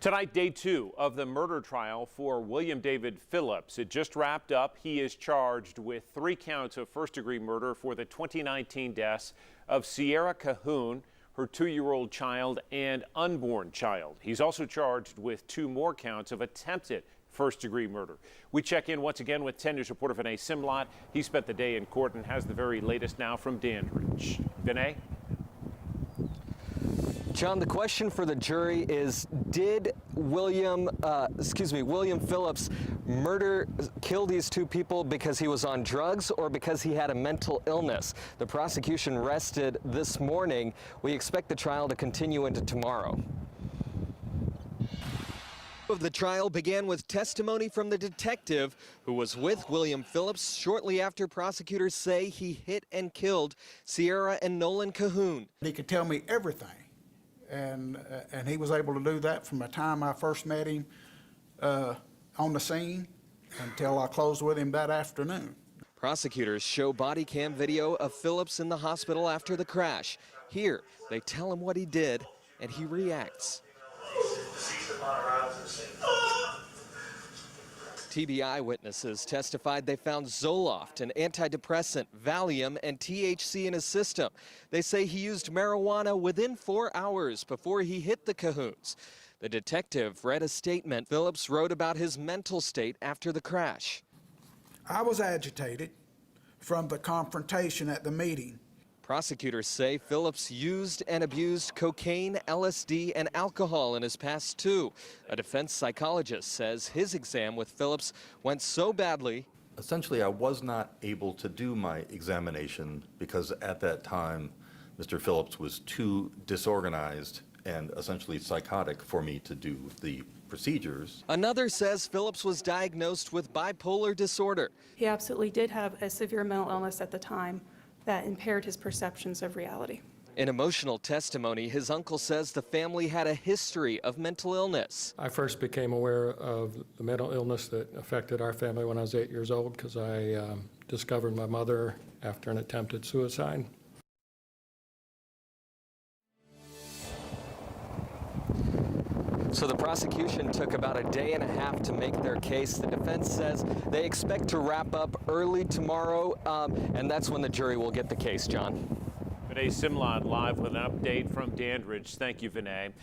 Tonight, day 2 of the murder trial for William David Phillips. It just wrapped up. He is charged with 3 counts of first-degree murder for the 2019 deaths of Sierra Cahoon, her 2-year-old child, and unborn child. He's also charged with 2 more counts of attempted first-degree murder. We check in once again with 10 News reporter Vinay Simlot. He spent the day in court and has the very latest now from Dandridge. Vinay? John, the question for the jury is, did William Phillips kill these 2 people because he was on drugs or because he had a mental illness? The prosecution rested this morning. We expect the trial to continue into tomorrow. The trial began with testimony from the detective who was with William Phillips shortly after prosecutors say he hit and killed Sierra and Nolan Cahoon. He could tell me everything. And he was able to do that from the time I first met him on the scene until I closed with him that afternoon. Prosecutors show body cam video of Phillips in the hospital after the crash. Here, they tell him what he did, and he reacts. TV eyewitnesses testified they found Zoloft, an antidepressant, Valium, and THC in his system. They say he used marijuana within 4 hours before he hit the Cahoons. The detective read a statement Phillips wrote about his mental state after the crash. I was agitated from the confrontation at the meeting. Prosecutors say Phillips used and abused cocaine, LSD, and alcohol in his past too. A defense psychologist says his exam with Phillips went so badly. Essentially, I was not able to do my examination because at that time, Mr. Phillips was too disorganized and essentially psychotic for me to do the procedures. Another says Phillips was diagnosed with bipolar disorder. He absolutely did have a severe mental illness at the time that impaired his perceptions of reality. In emotional testimony, his uncle says the family had a history of mental illness. I first became aware of the mental illness that affected our family when I was 8 years old because I discovered my mother after an attempted suicide. So the prosecution took about a day and a half to make their case. The defense says they expect to wrap up early tomorrow, and that's when the jury will get the case, John. Vinay Simlot live with an update from Dandridge. Thank you, Vinay.